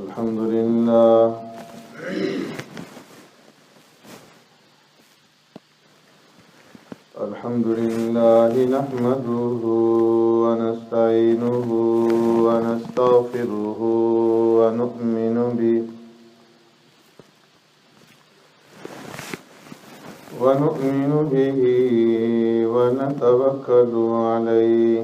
الحمد لله نحمده ونستعينه ونستغفره ونؤمن به ونتوكل عليه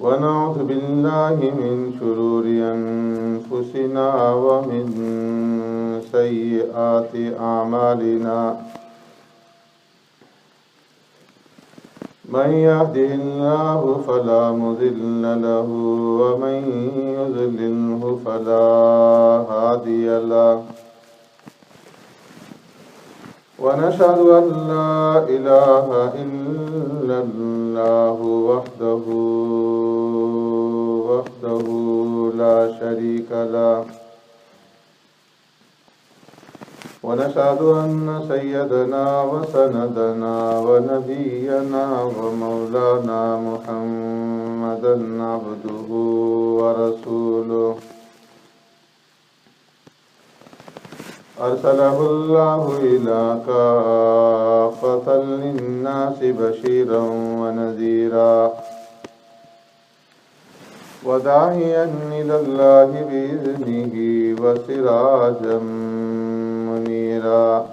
ونعوذ بالله من شرور أنفسنا ومن سيئات أعمالنا من يهده الله فلا مضل له ومن يضلله فلا هادي له ونشهد أن لا إله إلا الله وحده لا شريك له ونشهد أن سيدنا وسندنا ونبينا ومولانا محمدا عبده ورسوله أرسله الله إلى كافة للناس بشيرا ونذيرا وداعيا إلى الله بإذنه وسراجا منيرا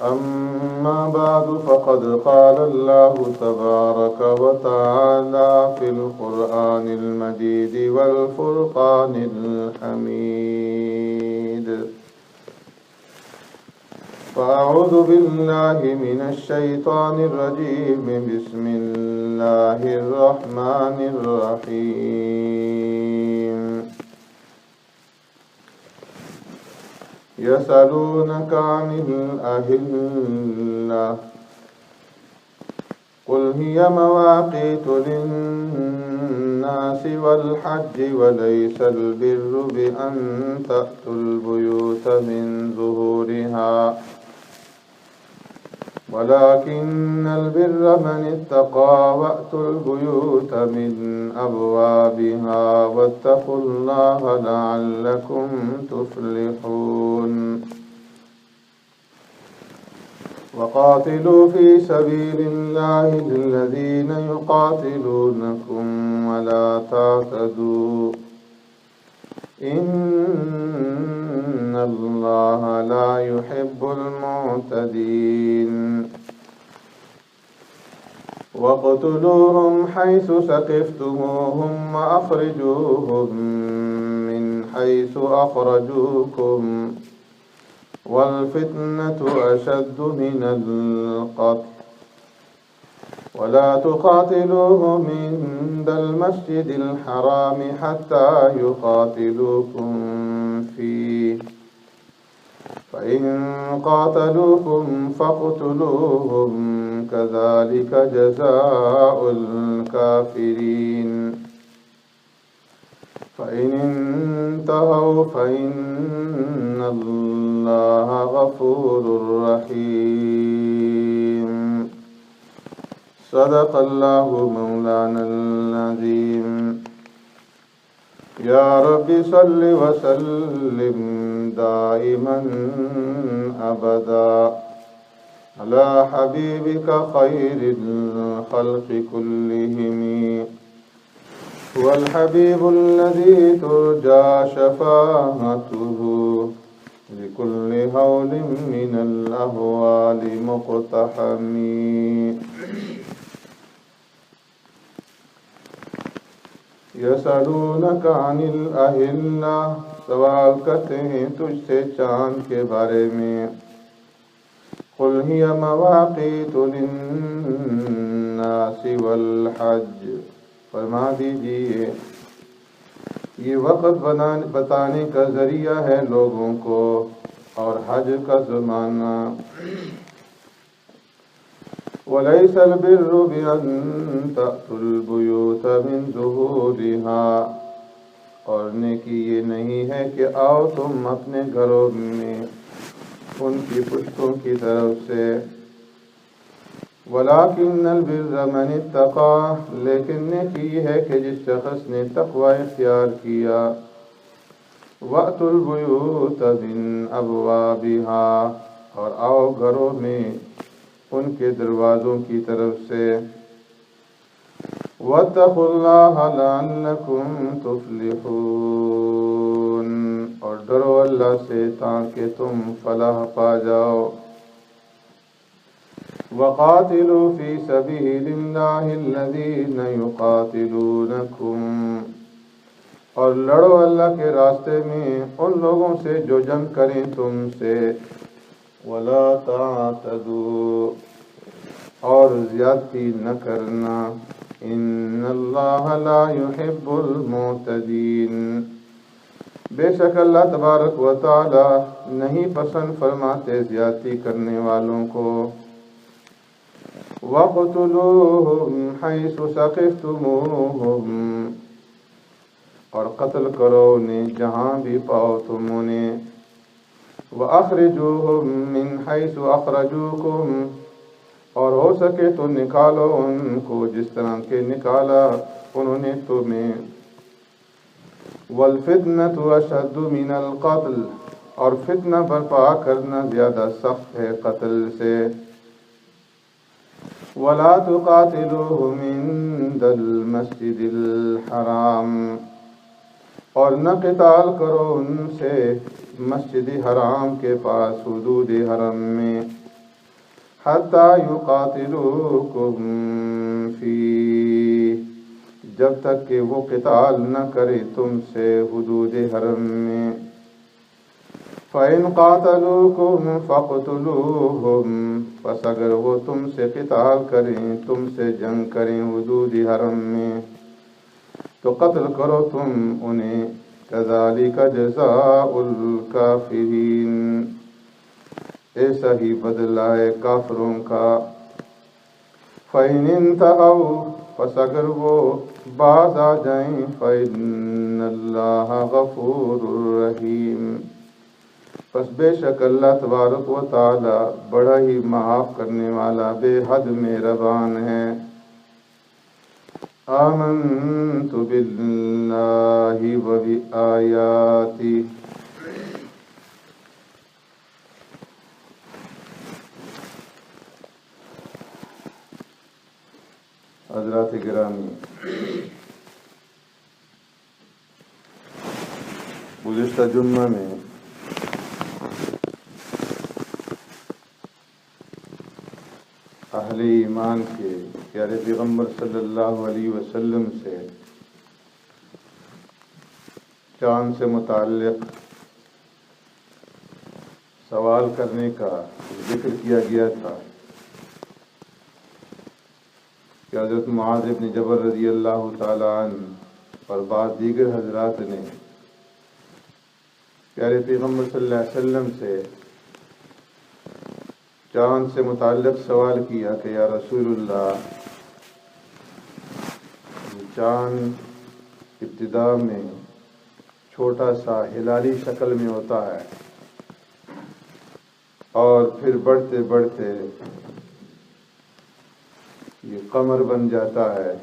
أما بعد فقد قال الله تبارك وتعالى في القرآن المجيد والفرقان الحميد فأعوذ بالله من الشيطان الرجيم بسم الله الرحمن الرحيم يسألونك عن الأهلة قل هي مواقيت للناس والحج وليس البر بأن تأتوا البيوت من ظهورها ولكن البر من اتقى وأتوا البيوت من أبوابها واتقوا الله لعلكم تفلحون وقاتلوا في سبيل الله الذين يقاتلونكم ولا تعتدوا إن الله لا يحب المعتدين واقتلوهم حيث ثقفتموهم وأخرجوهم من حيث أخرجوكم والفتنة أشد من القتل ولا تقاتلوهم عند المسجد الحرام حتى يقاتلوكم فيه فإن قاتلوكم فاقتلوهم كذلك جزاء الكافرين فإن انتهوا فإن الله غفور رحيم صدق الله مولانا العظيم يا رب صل وسلم دائما أبدا على حبيبك خير الخلق كلهم هو الحبيب الذي ترجى شفاعته لكل هول من الأهوال مقتحم یسألونک عن الأهلة سوال کرتے ہیں تجھ سے چاند کے بارے میں قل هي مواقیت للناس والحج فرما دیجئے یہ وقت بتانے کا ذریعہ ہے لوگوں کو اور حج کا زمانہ وَلَيْسَ الْبِرُّ بِأَن تَأْتُوا الْبُيُوتَ مِن ظُهُورِهَا، اور نیکی یہ نہیں ہے کہ آؤ تم اپنے گھروں میں ان کی پشتوں کی طرف سے، وَلَٰكِنَّ الْبِرَّ مَنِ اتَّقَىٰ، لیکن نیکی یہ ہے کہ جس شخص نے تقوی اختیار کیا، وَأْتُوا الْبُيُوتَ مِنْ أَبْوَابِهَا، اور آؤ گھروں میں ان کے دروازوں کی طرف سے، وَاتَّقُوا اللَّهَ لَعَلَّكُمْ تُفْلِحُونَ، اور ڈرو اللہ سے تاکہ تم فلاح پا جاؤ، وَقَاتِلُوا فِي سَبِيلِ اللَّهِ الَّذِينَ يُقَاتِلُونَكُمْ، اور لڑو اللہ کے راستے میں ان لوگوں سے جو جنگ کریں تم سے، وَلَا تَعْتَدُوا، اور زیادتی نہ کرنا، إِنَّ اللَّهَ لَا يُحِبُّ الْمُعْتَدِينَ، بے شک اللہ تبارک و تعالی نہیں پسند فرماتے زیادتی کرنے والوں کو، وَاقْتُلُوهُمْ حَيْثُ ثَقِفْتُمُوهُمْ، اور قتل کرو انہیں جہاں بھی پاؤ تم انہیں، وَأَخْرِجُوهُمْ مِنْ حَيْثُ أَخْرَجُوكُمْ، اور ہو سکے تو نکالو ان کو جس طرح کے نکالا انہوں نے تمہیں، وَالْفِتْنَةُ أَشَدُّ مِنَ الْقَتْلِ، اور فتنہ برپا کرنا زیادہ سخت ہے قتل سے، وَلَا تُقَاتِلُوهُمْ عِندَ الْمَسْجِدِ الْحَرَامِ، اور نہ قتال کرو ان سے مسجد حرام کے پاس حدود حرم میں، حَتَّى يُقَاتِلُوكُمْ فِيهِ، جب تک کہ وہ قتال نہ کرے تم سے حدود حرم میں، فَإِنْ قَاتَلُوكُمْ فَاقْتُلُوهُمْ، پس اگر وہ تم سے قتال کریں، تم سے جنگ کریں حدود حرم میں، تو قتل کرو تم انہیں، كَذَلِكَ جَزَاءُ الْكَافِرِينَ، ایسا ہی بدلہ ہے کافروں کا، فَإِنِ انْتَهَوْا، پس اگر وہ باز آ جائیں، فَإِنَّ اللَّهَ غَفُورٌ رَحِيمٌ، پس بے شک اللہ تبارک و تعالی بڑا ہی معاف کرنے والا بے حد مہربان ہے۔ آمنت باللہ و بآیاتی، حضرات گرامی، گزشتہ جمعہ میں اہل ایمان کے پیارے پیغمبر صلی اللہ علیہ وسلم سے چاند سے متعلق سوال کرنے کا ذکر کیا گیا تھا کہ حضرت معاذ بن جبل رضی اللہ تعالی عنہ اور بعض دیگر حضرات نے پیارے پیغمبر صلی اللہ علیہ وسلم سے چاند سے متعلق سوال کیا کہ یا رسول اللہ، چاند ابتدا میں چھوٹا سا ہلالی شکل میں ہوتا ہے اور پھر بڑھتے بڑھتے یہ قمر بن جاتا ہے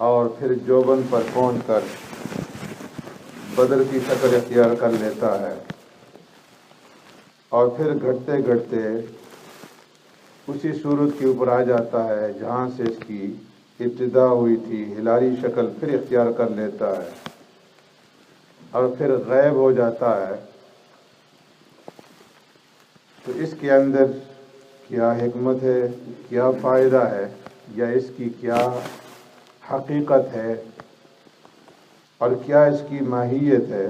اور پھر جوبن پر پہنچ کر بدر کی شکل اختیار کر لیتا ہے اور پھر گھٹتے گھٹتے اسی صورت کے اوپر آ جاتا ہے جہاں سے اس کی ابتدا ہوئی تھی، ہلالی شکل پھر اختیار کر لیتا ہے اور پھر غائب ہو جاتا ہے۔ تو اس کے اندر کیا حکمت ہے، کیا فائدہ ہے، یا اس کی کیا حقیقت ہے اور کیا اس کی ماہیت ہے؟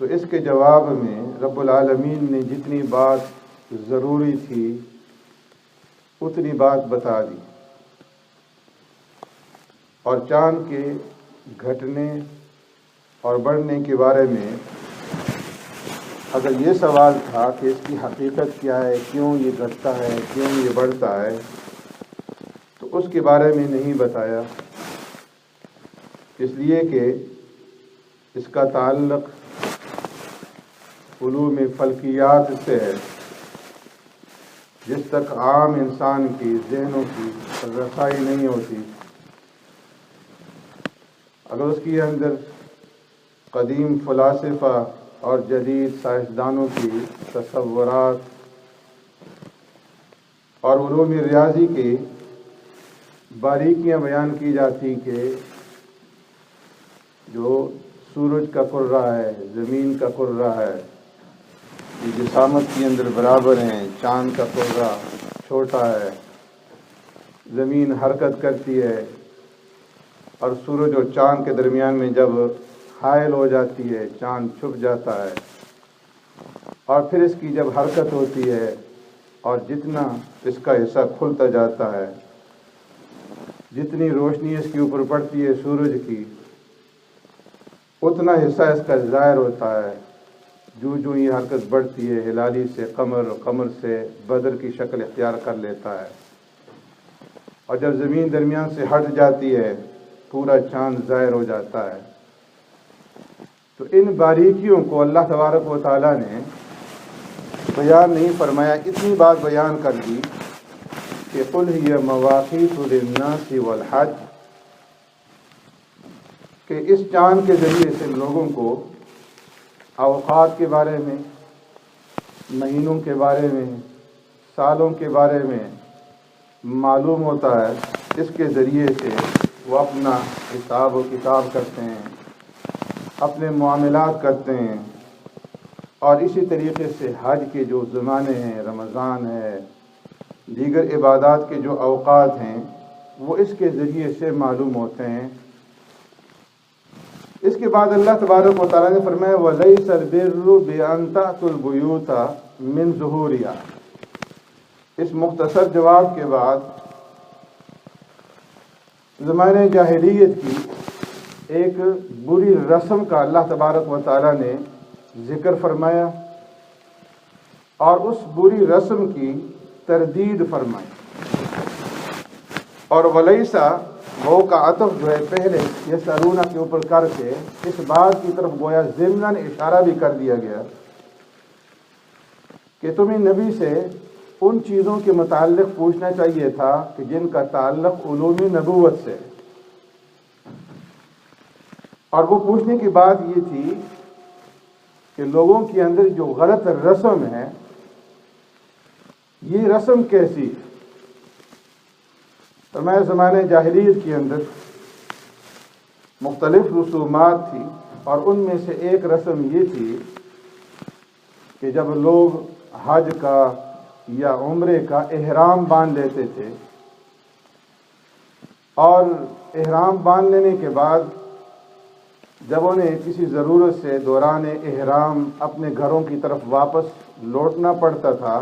تو اس کے جواب میں رب العالمین نے جتنی بات ضروری تھی اتنی بات بتا دی، اور چاند کے گھٹنے اور بڑھنے کے بارے میں اگر یہ سوال تھا کہ اس کی حقیقت کیا ہے، کیوں یہ گھٹتا ہے، کیوں یہ بڑھتا ہے، تو اس کے بارے میں نہیں بتایا، اس لیے کہ اس کا تعلق علوم فلکیات سے ہے، جس تک عام انسان کی ذہنوں کی رسائی نہیں ہوتی۔ اگر اس کے اندر قدیم فلاسفہ اور جدید سائنسدانوں کی تصورات اور علوم ریاضی کی باریکیاں بیان کی جاتی کہ جو سورج کا کرہ ہے، زمین کا کرہ ہے، یہ جسامت کے اندر برابر ہیں، چاند کا کرہ چھوٹا ہے، زمین حرکت کرتی ہے، اور سورج اور چاند کے درمیان میں جب حائل ہو جاتی ہے، چاند چھپ جاتا ہے، اور پھر اس کی جب حرکت ہوتی ہے اور جتنا اس کا حصہ کھلتا جاتا ہے، جتنی روشنی اس کے اوپر پڑتی ہے سورج کی، اتنا حصہ اس کا ظاہر ہوتا ہے۔ جو جو یہ حرکت بڑھتی ہے، ہلالی سے قمر، قمر سے بدر کی شکل اختیار کر لیتا ہے، اور جب زمین درمیان سے ہٹ جاتی ہے پورا چاند ظاہر ہو جاتا ہے۔ تو ان باریکیوں کو اللہ تبارک و تعالیٰ نے بیان نہیں فرمایا، اتنی بات بیان کر دی کہ قل ہی مواقیت للناس والحج، کہ اس چاند کے ذریعے سے لوگوں کو اوقات کے بارے میں، مہینوں کے بارے میں، سالوں کے بارے میں معلوم ہوتا ہے۔ اس کے ذریعے سے وہ اپنا حساب و کتاب کرتے ہیں، اپنے معاملات کرتے ہیں، اور اسی طریقے سے حج کے جو زمانے ہیں، رمضان ہے، دیگر عبادات کے جو اوقات ہیں، وہ اس کے ذریعے سے معلوم ہوتے ہیں۔ اس کے بعد اللہ تبارک و تعالیٰ نے فرمایا وَلَيْسَ الْبِرُّ بِأَن تَأْتُوا الْبُيُوتَ مِن ظُهُورِهَا، اس مختصر جواب کے بعد زمانے جاہلیت کی ایک بری رسم کا اللہ تبارک و تعالیٰ نے ذکر فرمایا، اور اس بری رسم کی تردید فرمائی۔ اور ولیسا وہ کا عطف جو ہے پہلے یسألون کے اوپر کر کے اس بات کی طرف گویا ضمناً اشارہ بھی کر دیا گیا کہ تمہیں نبی سے ان چیزوں کے متعلق پوچھنا چاہیے تھا کہ جن کا تعلق علوم نبوت سے، اور وہ پوچھنے کی بات یہ تھی کہ لوگوں کے اندر جو غلط رسم ہے، یہ رسم کیسی ہے؟ فرمایا زمانے جاہلیت کے اندر مختلف رسومات تھی، اور ان میں سے ایک رسم یہ تھی کہ جب لوگ حج کا یا عمرے کا احرام باندھ لیتے تھے، اور احرام باندھ لینے کے بعد جب انہیں کسی ضرورت سے دوران احرام اپنے گھروں کی طرف واپس لوٹنا پڑتا تھا،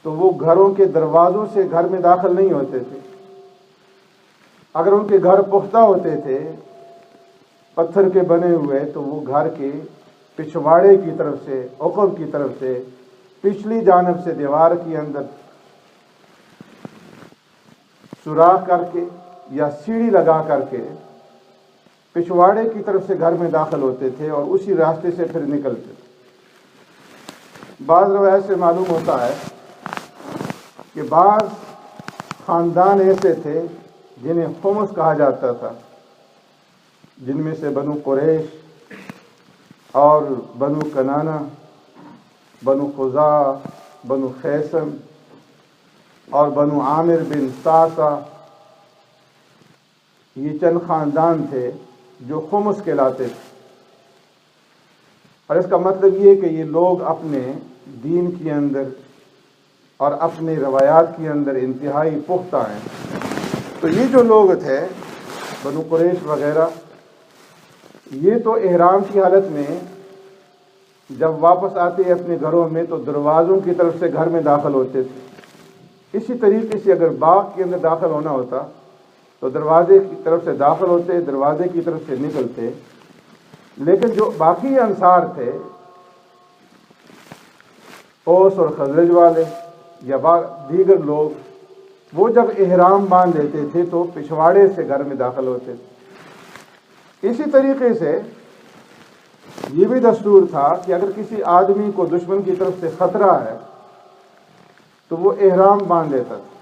تو وہ گھروں کے دروازوں سے گھر میں داخل نہیں ہوتے تھے۔ اگر ان کے گھر پختہ ہوتے تھے، پتھر کے بنے ہوئے، تو وہ گھر کے پچھواڑے کی طرف سے، عقب کی طرف سے، پچھلی جانب سے دیوار کے اندر سوراخ کر کے یا سیڑھی لگا کر کے پچھواڑے کی طرف سے گھر میں داخل ہوتے تھے، اور اسی راستے سے پھر نکلتے تھے۔ بعض روایت سے معلوم ہوتا ہے کہ بعض خاندان ایسے تھے جنہیں خمس کہا جاتا تھا، جن میں سے بنو قریش اور بنو کنانہ، بنو خزاعہ، بنو خیثم اور بنو عامر بن ساسا، یہ چند خاندان تھے جو خمس کہلاتے تھے۔ اور اس کا مطلب یہ کہ یہ لوگ اپنے دین کے اندر اور اپنے روایات کے اندر انتہائی پختہ ہیں۔ تو یہ جو لوگ تھے بنو قریش وغیرہ، یہ تو احرام کی حالت میں جب واپس آتے اپنے گھروں میں تو دروازوں کی طرف سے گھر میں داخل ہوتے تھے۔ اسی طریقے سے اگر باغ کے اندر داخل ہونا ہوتا تو دروازے کی طرف سے داخل ہوتے، دروازے کی طرف سے نکلتے۔ لیکن جو باقی انصار تھے اوس اور خزرج والے یا دیگر لوگ وہ جب احرام باندھ لیتے تھے تو پچھواڑے سے گھر میں داخل ہوتے تھے۔ اسی طریقے سے یہ بھی دستور تھا کہ اگر کسی آدمی کو دشمن کی طرف سے خطرہ ہے تو وہ احرام باندھ لیتا تھا،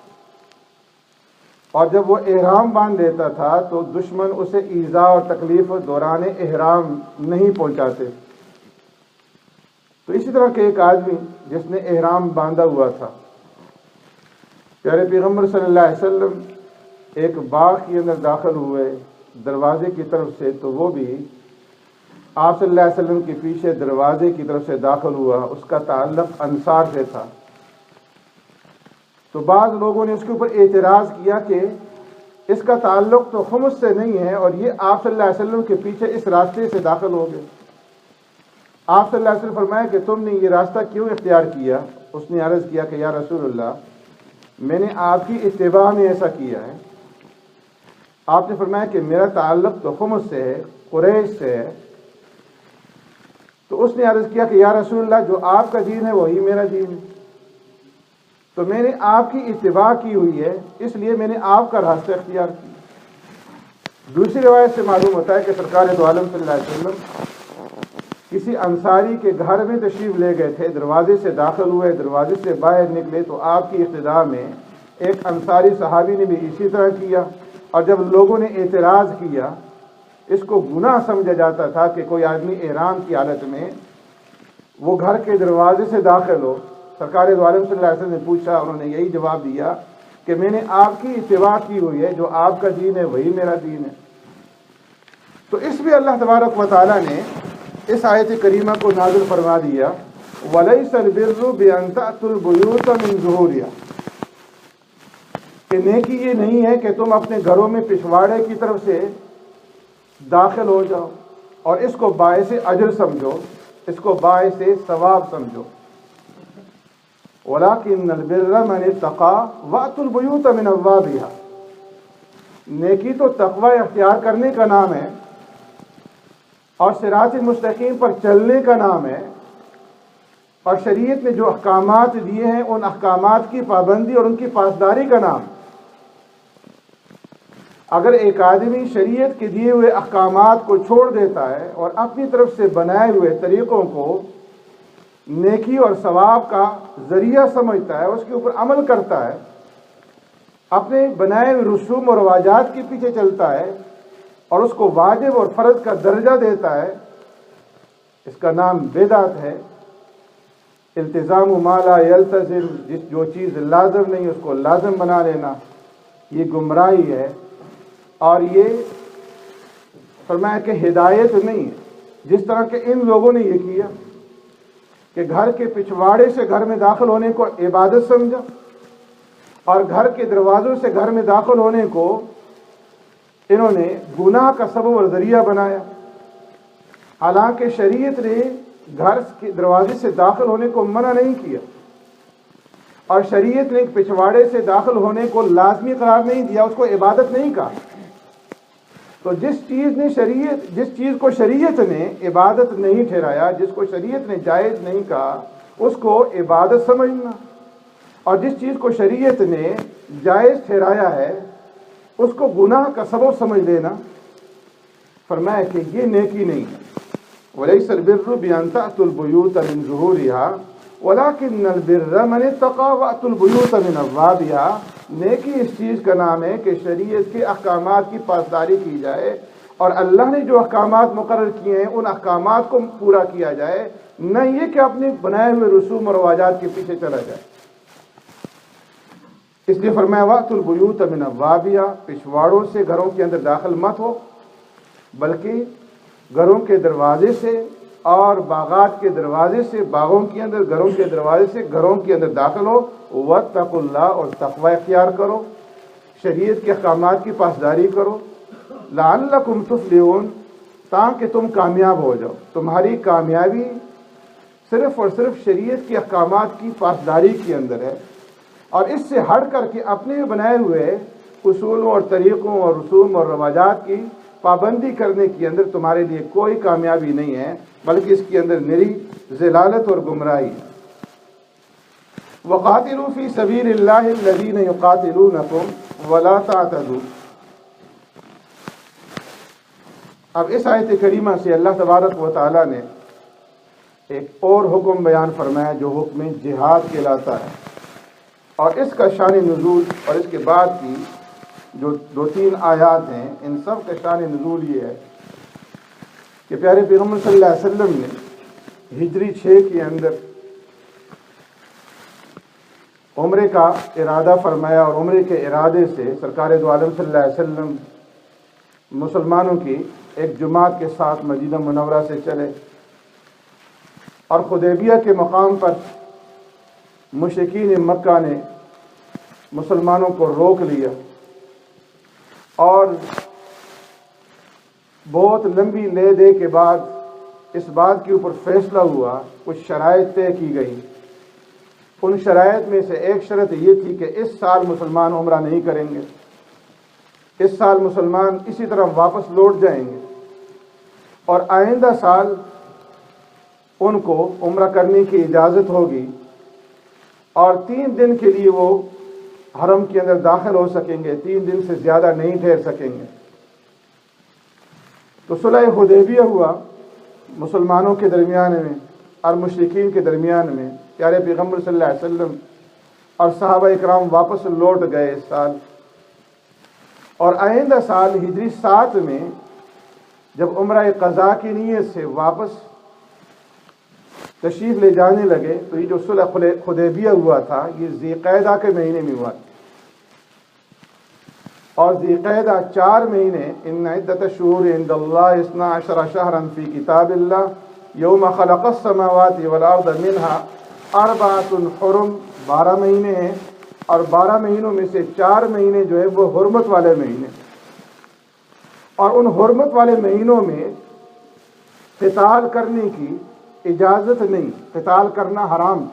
اور جب وہ احرام باندھ لیتا تھا تو دشمن اسے ایذا اور تکلیف دوران احرام نہیں پہنچاتے۔ تو اسی طرح کے ایک آدمی جس نے احرام باندھا ہوا تھا، پیارے پیغمبر صلی اللہ علیہ وسلم ایک باغ کے اندر داخل ہوئے دروازے کی طرف سے، تو وہ بھی آپ صلی اللہ علیہ وسلم کے پیچھے دروازے کی طرف سے داخل ہوا۔ اس کا تعلق انصار سے تھا۔ تو بعض لوگوں نے اس کے اوپر اعتراض کیا کہ اس کا تعلق تو خمس سے نہیں ہے، اور یہ آپ صلی اللہ علیہ وسلم کے پیچھے اس راستے سے داخل ہو گئے۔ آپ صلی اللہ علیہ وسلم فرمایا کہ تم نے یہ راستہ کیوں اختیار کیا؟ اس نے عرض کیا کہ یا رسول اللہ، میں نے آپ کی اتباع میں ایسا کیا ہے۔ آپ نے فرمایا کہ میرا تعلق تو خمس سے ہے، قریش سے ہے۔ تو اس نے عرض کیا کہ یا رسول اللہ، جو آپ کا دین ہے وہی میرا دین ہے، تو میں نے آپ کی اتباع کی ہوئی ہے، اس لیے میں نے آپ کا راستہ اختیار کیا۔ دوسری روایت سے معلوم ہوتا ہے کہ سرکار دو عالم صلی اللہ علیہ وسلم کسی انصاری کے گھر میں تشریف لے گئے تھے، دروازے سے داخل ہوئے، دروازے سے باہر نکلے تو آپ کی اقتداء میں ایک انصاری صحابی نے بھی اسی طرح کیا، اور جب لوگوں نے اعتراض کیا، اس کو گناہ سمجھا جاتا تھا کہ کوئی آدمی احرام کی حالت میں وہ گھر کے دروازے سے داخل ہو۔ سرکار دو عالم صلی اللہ علیہ وسلم نے پوچھا، انہوں نے یہی جواب دیا کہ میں نے آپ کی اتباع کی ہوئی ہے، جو آپ کا دین ہے وہی میرا دین ہے۔ تو اس میں اللہ تبارک و تعالیٰ نے اس آیت کریمہ کو نازل فرما دیا، وَلَيْسَ الْبِرُّ بِأَن تَأْتُوا الْبُيُوتَ مِن ظُهُورِهَا، کہ نیکی یہ نہیں ہے کہ تم اپنے گھروں میں پچھواڑے کی طرف سے داخل ہو جاؤ اور اس کو باعث اجر سمجھو، اس کو باعث ثواب سمجھو۔ وَلَكِنَّ الْبِرَّ مَنِ اتَّقَىٰ وَأْتُوا الْبُيُوتَ مِنْ أَبْوَابِهَا، نیکی تو تقوی اختیار کرنے کا نام ہے اور صراط مستقیم پر چلنے کا نام ہے، اور شریعت نے جو احکامات دیے ہیں ان احکامات کی پابندی اور ان کی پاسداری کا نام۔ اگر ایک آدمی شریعت کے دیے ہوئے احکامات کو چھوڑ دیتا ہے اور اپنی طرف سے بنائے ہوئے طریقوں کو نیکی اور ثواب کا ذریعہ سمجھتا ہے، اس کے اوپر عمل کرتا ہے، اپنے بنائے ہوئے رسوم اور رواجات کے پیچھے چلتا ہے اور اس کو واجب اور فرض کا درجہ دیتا ہے، اس کا نام بدعت ہے۔ التزام ما لا یلتزم، جو چیز لازم نہیں اس کو لازم بنا لینا، یہ گمراہی ہے، اور یہ فرمایا کہ ہدایت نہیں ہے۔ جس طرح کہ ان لوگوں نے یہ کیا کہ گھر کے پچھواڑے سے گھر میں داخل ہونے کو عبادت سمجھا، اور گھر کے دروازوں سے گھر میں داخل ہونے کو انہوں نے گناہ کا سبب اور ذریعہ بنایا، حالانکہ شریعت نے گھر کے دروازے سے داخل ہونے کو منع نہیں کیا، اور شریعت نے پچھواڑے سے داخل ہونے کو لازمی قرار نہیں دیا، اس کو عبادت نہیں کہا۔ تو جس چیز کو شریعت نے عبادت نہیں ٹھہرایا، جس کو شریعت نے جائز نہیں کہا، اس کو عبادت سمجھنا، اور جس چیز کو شریعت نے جائز ٹھہرایا ہے اس کو گناہ کا سبب سمجھ لینا، فرمایا کہ یہ نیکی نہیں ہے۔ وَلَيْسَ الْبِرُّ بِأَن تَأْتُوا الْبُيُوتَ مِن ظُهُورِهَا وَلَكِنَّ الْبِرَّ مَنِ اتَّقَىٰ وَأْتُوا الْبُيُوتَ مِنْ أَبْوَابِهَا، نیکی اس چیز کا نام ہے کہ شریعت کے احکامات کی پاسداری کی جائے، اور اللہ نے جو احکامات مقرر کیے ہیں ان احکامات کو پورا کیا جائے، نہ یہ کہ اپنے بنائے ہوئے رسوم اور رواجات کے پیچھے چلا جائے۔ اس لیے فرمایا وَأْتُوا الْبُيُوتَ مِنْ أَبْوَابِهَا، پچھواڑوں سے گھروں کے اندر داخل مت ہو، بلکہ گھروں کے دروازے سے اور باغات کے دروازے سے، باغوں کے اندر گھروں کے دروازے سے گھروں کے اندر داخل ہو، وَاتَّقُوا اللَّهَ، اور تقوی اختیار کرو، شریعت کے احکامات کی پاسداری کرو، لَعَلَّكُمْ تُفْلِحُونَ، تاکہ تم کامیاب ہو جاؤ۔ تمہاری کامیابی صرف اور صرف شریعت کے احکامات کی پاسداری کے اندر ہے، اور اس سے ہٹ کر کے اپنے بنائے ہوئے اصولوں اور طریقوں اور رسوم اور رواجات کی پابندی کرنے کے اندر تمہارے لیے کوئی کامیابی نہیں ہے، بلکہ اس کے اندر نری ضلالت اور گمراہی ہے۔ وقاتلوا فی سبیل اللہ الذین یقاتلونکم ولا تعتدوا۔ اب اس آیت کریمہ سے اللہ تبارک و تعالیٰ نے ایک اور حکم بیان فرمایا جو حکم جہاد کہلاتا ہے، اور اس کا شان نزول اور اس کے بعد کی جو 2-3 آیات ہیں ان سب کا شان نزول یہ ہے کہ پیارے پیغمبر صلی اللہ علیہ وسلم نے ہجری 6 کے اندر عمرے کا ارادہ فرمایا، اور عمرے کے ارادے سے سرکار دو عالم صلی اللہ علیہ وسلم مسلمانوں کی ایک جماعت کے ساتھ مدینہ منورہ سے چلے، اور حدیبیہ کے مقام پر مشرکین مکہ نے مسلمانوں کو روک لیا، اور بہت لمبی لے دے کے بعد اس بات کے اوپر فیصلہ ہوا، کچھ شرائط طے کی گئی۔ ان شرائط میں سے ایک شرط یہ تھی کہ اس سال مسلمان عمرہ نہیں کریں گے، اس سال مسلمان اسی طرح واپس لوٹ جائیں گے، اور آئندہ سال ان کو عمرہ کرنے کی اجازت ہوگی، اور 3 دن کے لیے وہ حرم کے اندر داخل ہو سکیں گے، 3 دن سے زیادہ نہیں ٹھہر سکیں گے۔ تو صلح حدیبیہ ہوا مسلمانوں کے درمیان میں اور مشرکین کے درمیان میں۔ پیارے پیغمبر صلی اللہ علیہ وسلم اور صحابہ اکرام واپس لوٹ گئے اس سال، اور آئندہ سال ہجری 7 میں جب عمرہ قضاء کی نیت سے واپس تشریف لے جانے لگے تو یہ جو صلح حدیبیہ ہوا تھا یہ ذی قعدہ کے مہینے میں ہوا، اور ذی قعدہ 4 مہینے، ان عدۃ الشہور عند اللہ 12 شہرا فی کتاب اللہ یوم خلق السماوات والارض منها 4 حرم، 12 مہینے ہیں، اور 12 مہینوں میں سے 4 مہینے جو ہے وہ حرمت والے مہینے، اور ان حرمت والے مہینوں میں قتال کرنے کی اجازت نہیں، قتال کرنا حرام۔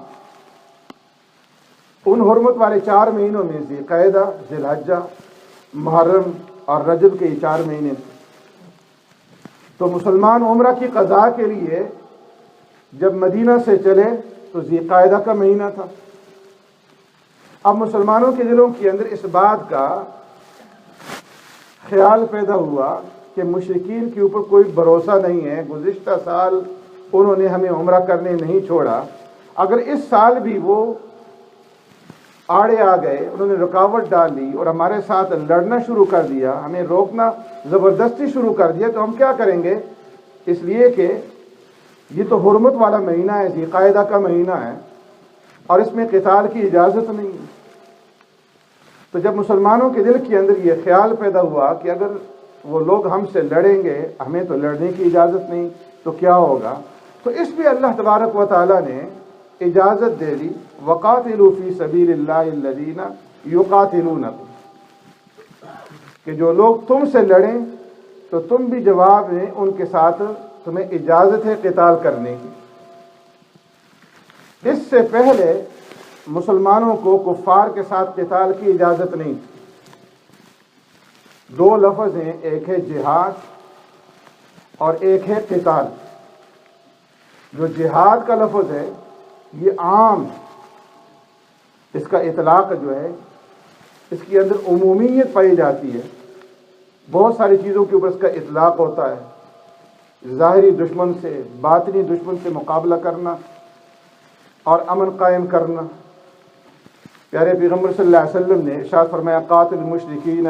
ان حرمت والے 4 مہینوں میں ذی قعدہ، ذی الحجہ، محرم اور رجب کے 4 مہینے تھے۔ تو مسلمان عمرہ کی قضاء کے لیے جب مدینہ سے چلے تو ذی قعدہ کا مہینہ تھا۔ اب مسلمانوں کے دلوں کے اندر اس بات کا خیال پیدا ہوا کہ مشرکین کے اوپر کوئی بھروسہ نہیں ہے، گزشتہ سال انہوں نے ہمیں عمرہ کرنے نہیں چھوڑا، اگر اس سال بھی وہ آڑے آ گئے، انہوں نے رکاوٹ ڈال دی اور ہمارے ساتھ لڑنا شروع کر دیا، ہمیں روکنا زبردستی شروع کر دیا، تو ہم کیا کریں گے؟ اس لیے کہ یہ تو حرمت والا مہینہ ہے، ذی قعدہ کا مہینہ ہے، اور اس میں قتال کی اجازت نہیں ہے۔ تو جب مسلمانوں کے دل کے اندر یہ خیال پیدا ہوا کہ اگر وہ لوگ ہم سے لڑیں گے، ہمیں تو لڑنے کی اجازت نہیں، تو کیا ہوگا؟ تو اس لیے اللہ تبارک و تعالیٰ نے اجازت دے دی، وَقَاتِلُوا فِي سَبِيلِ اللَّهِ الَّذِينَ يُقَاتِلُونَكُمْ، کہ جو لوگ تم سے لڑیں تو تم بھی جواب میں ان کے ساتھ تمہیں اجازت ہے قتال کرنے کی۔ اس سے پہلے مسلمانوں کو کفار کے ساتھ قتال کی اجازت نہیں تھی۔ 2 لفظ ہیں، ایک ہے جہاد اور ایک ہے قتال۔ جو جہاد کا لفظ ہے یہ عام، اس کا اطلاق جو ہے اس کے اندر عمومیت پائی جاتی ہے، بہت ساری چیزوں کے اوپر اس کا اطلاق ہوتا ہے، ظاہری دشمن سے، باطنی دشمن سے مقابلہ کرنا اور امن قائم کرنا۔ پیارے پیغمبر صلی اللہ علیہ وسلم نے ارشاد فرمایا، قاتل المشرکین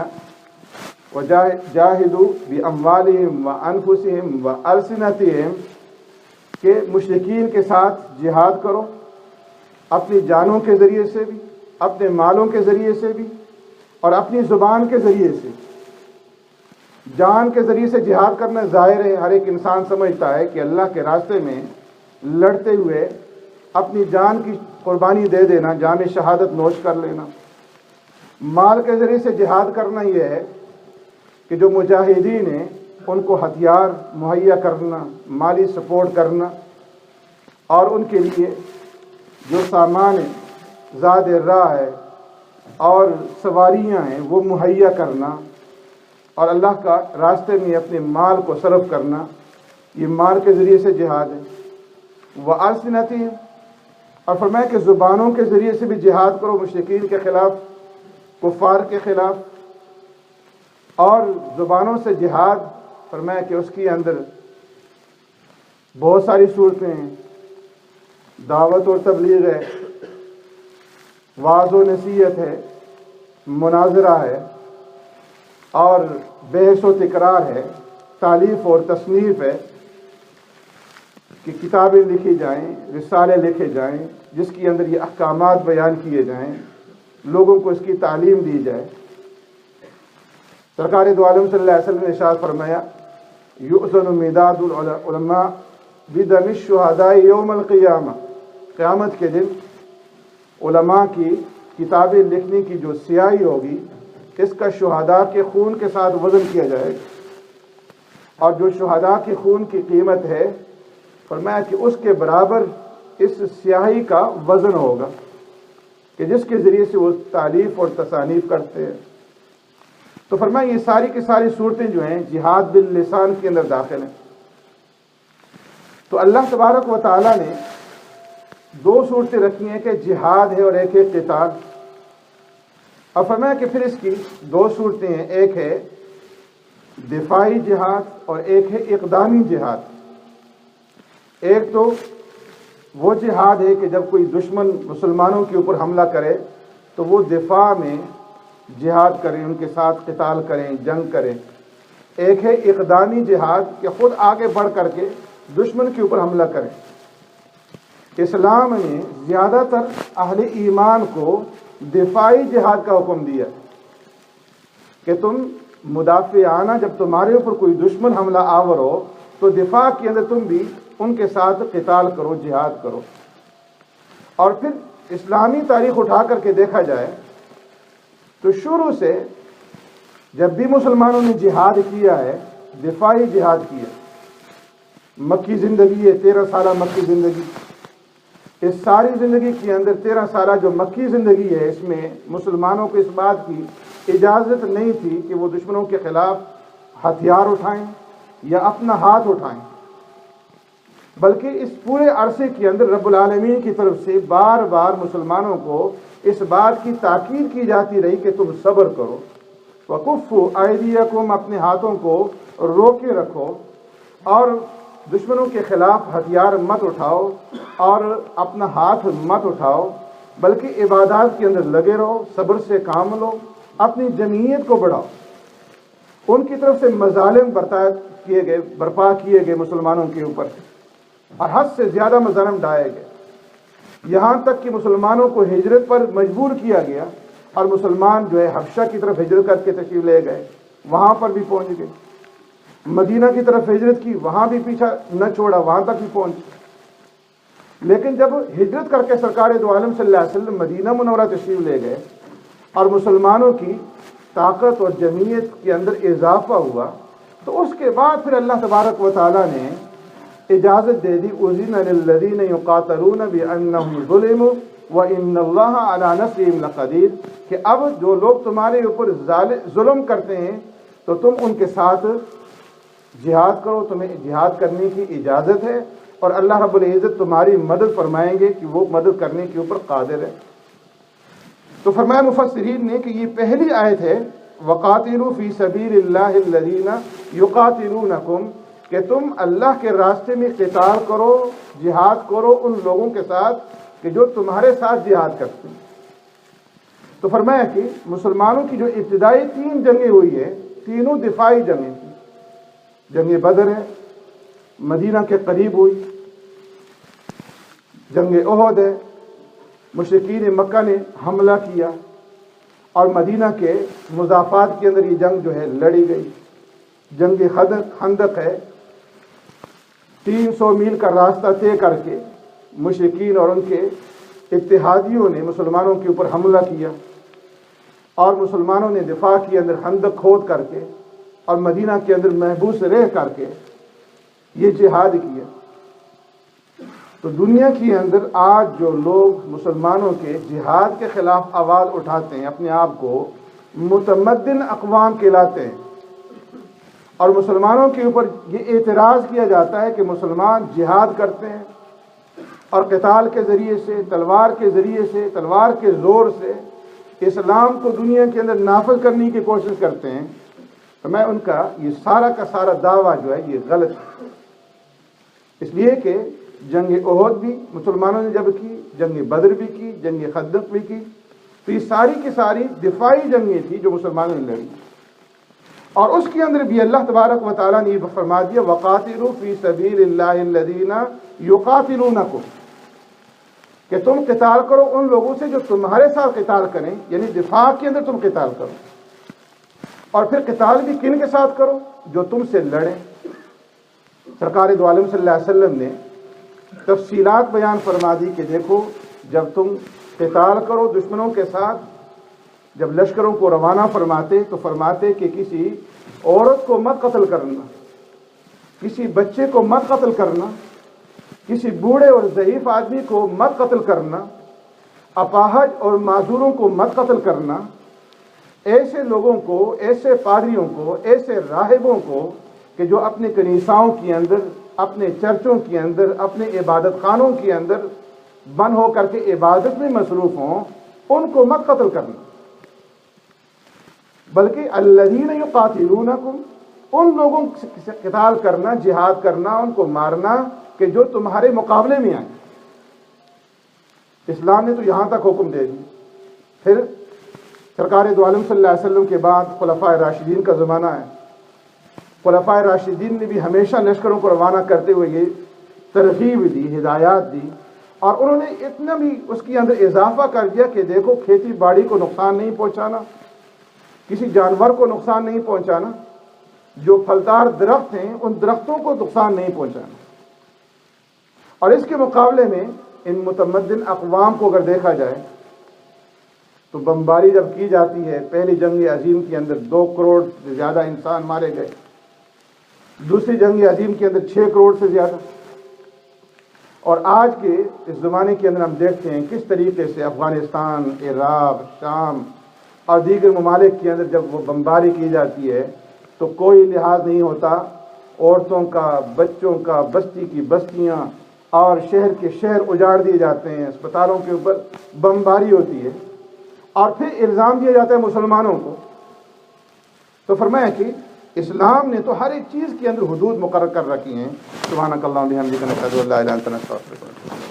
وجاہدوا باموالہم وانفسہم والسنتہم، کہ مشرکین کے ساتھ جہاد کرو، اپنی جانوں کے ذریعے سے بھی، اپنے مالوں کے ذریعے سے بھی، اور اپنی زبان کے ذریعے سے۔ جان کے ذریعے سے جہاد کرنا ظاہر ہے، ہر ایک انسان سمجھتا ہے کہ اللہ کے راستے میں لڑتے ہوئے اپنی جان کی قربانی دے دینا، جام شہادت نوش کر لینا۔ مال کے ذریعے سے جہاد کرنا یہ ہے کہ جو مجاہدین ہیں ان کو ہتھیار مہیا کرنا، مالی سپورٹ کرنا، اور ان کے لیے جو سامان زاد راہ ہے اور سواریاں ہیں وہ مہیا کرنا، اور اللہ کا راستے میں اپنے مال کو صرف کرنا، یہ مال کے ذریعے سے جہاد ہے۔ وَأَلْسِنَتِهِمْ، اور فرمایا کہ زبانوں کے ذریعے سے بھی جہاد کرو مشرکین کے خلاف، کفار کے خلاف، اور زبانوں سے جہاد فرمایا کہ اس کے اندر بہت ساری صورتیں ہیں، دعوت اور تبلیغ ہے، وعظ و نصیحت ہے، مناظرہ ہے، اور بحث و تکرار ہے، تالیف اور تصنیف ہے کہ کتابیں لکھی جائیں، رسالے لکھے جائیں جس کے اندر یہ احکامات بیان کیے جائیں، لوگوں کو اس کی تعلیم دی جائے۔ سرکار دو عالم صلی اللہ علیہ وسلم نے ارشاد فرمایا یؤذن مداد العلماء بدم الشہداء یوم القیامہ، قیامت کے دن علماء کی کتابیں لکھنے کی جو سیاہی ہوگی اس کا شہداء کے خون کے ساتھ وزن کیا جائے گا، اور جو شہداء کی خون کی قیمت ہے فرمایا کہ اس کے برابر اس سیاہی کا وزن ہوگا کہ جس کے ذریعے سے وہ تالیف اور تصانیف کرتے ہیں۔ تو فرمایا یہ ساری کی ساری صورتیں جو ہیں جہاد باللسان کے اندر داخل ہیں۔ تو اللہ تبارک و تعالیٰ نے دو صورتیں رکھی ہیں کہ جہاد ہے اور ایک ہے قتال، اور فرمایا کہ پھر اس کی دو صورتیں ہیں، ایک ہے دفاعی جہاد اور ایک ہے اقدامی جہاد۔ ایک تو وہ جہاد ہے کہ جب کوئی دشمن مسلمانوں کے اوپر حملہ کرے تو وہ دفاع میں جہاد کریں، ان کے ساتھ قتال کریں، جنگ کریں۔ ایک ہے اقدامی جہاد کہ خود آگے بڑھ کر کے دشمن کے اوپر حملہ کریں۔ اسلام نے زیادہ تر اہل ایمان کو دفاعی جہاد کا حکم دیا کہ تم مدافعانہ جب تمہارے اوپر کوئی دشمن حملہ آور ہو تو دفاع کے اندر تم بھی ان کے ساتھ قتال کرو، جہاد کرو۔ اور پھر اسلامی تاریخ اٹھا کر کے دیکھا جائے تو شروع سے جب بھی مسلمانوں نے جہاد کیا ہے دفاعی جہاد کیا۔ مکی زندگی ہے، 13 سالہ مکی زندگی، اس ساری زندگی کے اندر 13 سالہ جو مکی زندگی ہے اس میں مسلمانوں کو اس بات کی اجازت نہیں تھی کہ وہ دشمنوں کے خلاف ہتھیار اٹھائیں یا اپنا ہاتھ اٹھائیں، بلکہ اس پورے عرصے کے اندر رب العالمین کی طرف سے بار بار مسلمانوں کو اس بات کی تاکید کی جاتی رہی کہ تم صبر کرو، وَكُفُّوا أَيْدِيَكُمْ، اپنے ہاتھوں کو روکے رکھو اور دشمنوں کے خلاف ہتھیار مت اٹھاؤ اور اپنا ہاتھ مت اٹھاؤ، بلکہ عبادات کے اندر لگے رہو، صبر سے کام لو، اپنی جمعیت کو بڑھاؤ۔ ان کی طرف سے مظالم برپا کیے گئے مسلمانوں کے اوپر، اور حد سے زیادہ مظالم ڈھائے گئے، یہاں تک کہ مسلمانوں کو ہجرت پر مجبور کیا گیا، اور مسلمان جو ہے حبشہ کی طرف ہجرت کر کے تشریف لے گئے، وہاں پر بھی پہنچ گئے، مدینہ کی طرف ہجرت کی، وہاں بھی پیچھا نہ چھوڑا، وہاں تک بھی پہنچ۔ لیکن جب ہجرت کر کے سرکار دو عالم صلی اللہ علیہ وسلم مدینہ منورہ تشریف لے گئے اور مسلمانوں کی طاقت اور جمعیت کے اندر اضافہ ہوا، تو اس کے بعد پھر اللہ تبارک و تعالیٰ نے اجازت دے دی اذن للذین یقاتلون بانہم ظلموا وان اللہ علی نصرہم لقدیر، کہ اب جو لوگ تمہارے اوپر ظلم کرتے ہیں تو تم ان کے ساتھ جہاد کرو، تمہیں جہاد کرنے کی اجازت ہے، اور اللہ رب العزت تمہاری مدد فرمائیں گے کہ وہ مدد کرنے کے اوپر قادر ہے۔ تو فرمایا مفسرین نے کہ یہ پہلی آیت ہے وَقَاتِلُوا فِي سَبِيلِ اللَّهِ الَّذِينَ يُقَاتِلُونَكُمْ، کہ تم اللہ کے راستے میں قتال کرو، جہاد کرو ان لوگوں کے ساتھ کہ جو تمہارے ساتھ جہاد کرتے ہیں۔ تو فرمایا کہ مسلمانوں کی جو ابتدائی 3 جنگیں ہوئی ہیں، تینوں دفاعی جنگیں تھیں۔ جنگ بدر ہے، مدینہ کے قریب ہوئی، جنگ احد ہے، مشرکین مکہ نے حملہ کیا اور مدینہ کے مضافات کے اندر یہ جنگ جو ہے لڑی گئی۔ جنگ خندق ہے، 300 میل کا راستہ طے کر کے مشرکین اور ان کے اتحادیوں نے مسلمانوں کے اوپر حملہ کیا، اور مسلمانوں نے دفاع کے اندر خندق کھود کر کے اور مدینہ کے اندر محبوس رہ کر کے یہ جہاد کیا۔ تو دنیا کے اندر آج جو لوگ مسلمانوں کے جہاد کے خلاف آواز اٹھاتے ہیں، اپنے آپ کو متمدن اقوام کہلاتے ہیں، اور مسلمانوں کے اوپر یہ اعتراض کیا جاتا ہے کہ مسلمان جہاد کرتے ہیں، اور قتال کے ذریعے سے، تلوار کے ذریعے سے، تلوار کے زور سے اسلام کو دنیا کے اندر نافذ کرنے کی کوشش کرتے ہیں، تو میں ان کا یہ سارا کا سارا دعویٰ جو ہے یہ غلط ہے۔ اس لیے کہ جنگ احد بھی مسلمانوں نے جب کی، جنگ بدر بھی کی، جنگ خندق بھی کی، تو یہ ساری کی ساری دفاعی جنگیں تھیں جو مسلمانوں نے لڑی، اور اس کے اندر بھی اللہ تبارک و تعالیٰ نے یہ فرما دیا وَقَاتِلُوا فِي سَبِيلِ اللَّهِ الَّذِينَ يُقَاتِلُونَكُمْ، کہ تم قتال کرو ان لوگوں سے جو تمہارے ساتھ قتال کریں، یعنی دفاع کے اندر تم قتال کرو، اور پھر قتال بھی کن کے ساتھ کرو؟ جو تم سے لڑیں۔ سرکار دو عالم صلی اللہ علیہ وسلم نے تفصیلات بیان فرما دی کہ دیکھو جب تم قتال کرو دشمنوں کے ساتھ، جب لشکروں کو روانہ فرماتے تو فرماتے کہ کسی عورت کو مت قتل کرنا، کسی بچے کو مت قتل کرنا، کسی بوڑھے اور ضعیف آدمی کو مت قتل کرنا، اپاہج اور معذوروں کو مت قتل کرنا، ایسے لوگوں کو، ایسے پادریوں کو، ایسے راہبوں کو کہ جو اپنے کنیساؤں کے اندر، اپنے چرچوں کے اندر، اپنے عبادت خانوں کے اندر بند ہو کر کے عبادت میں مصروف ہوں، ان کو مت قتل کرنا، بلکہ الذین یقاتلونکم، ان لوگوں سے قتال کرنا، جہاد کرنا، ان کو مارنا کہ جو تمہارے مقابلے میں آئیں۔ اسلام نے تو یہاں تک حکم دے دی۔ پھر سرکار دو عالم صلی اللہ علیہ وسلم کے بعد خلفائے راشدین کا زمانہ ہے۔ خلفائے راشدین نے بھی ہمیشہ لشکروں کو روانہ کرتے ہوئے یہ ترغیب دی، ہدایات دی، اور انہوں نے اتنا بھی اس کے اندر اضافہ کر دیا کہ دیکھو کھیتی باڑی کو نقصان نہیں پہنچانا، کسی جانور کو نقصان نہیں پہنچانا، جو پھلدار درخت ہیں ان درختوں کو نقصان نہیں پہنچانا۔ اور اس کے مقابلے میں ان متمدن اقوام کو اگر دیکھا جائے تو بمباری جب کی جاتی ہے، پہلی جنگ عظیم کے اندر 2 کروڑ سے زیادہ انسان مارے گئے، دوسری جنگ عظیم کے اندر 6 کروڑ سے زیادہ، اور آج کے اس زمانے کے اندر ہم دیکھتے ہیں کس طریقے سے افغانستان، عراق، شام اور دیگر ممالک کے اندر جب وہ بمباری کی جاتی ہے تو کوئی لحاظ نہیں ہوتا، عورتوں کا، بچوں کا، بستی کی بستیاں اور شہر کے شہر اجاڑ دیے جاتے ہیں، اسپتالوں کے اوپر بمباری ہوتی ہے، اور پھر الزام دیا جاتا ہے مسلمانوں کو۔ تو فرمایا کہ اسلام نے تو ہر ایک چیز کے اندر حدود مقرر کر رکھی ہیں۔ سبحانک اللہم و بحمدک، نشہد ان لا الہ الا انت، نستغفرک۔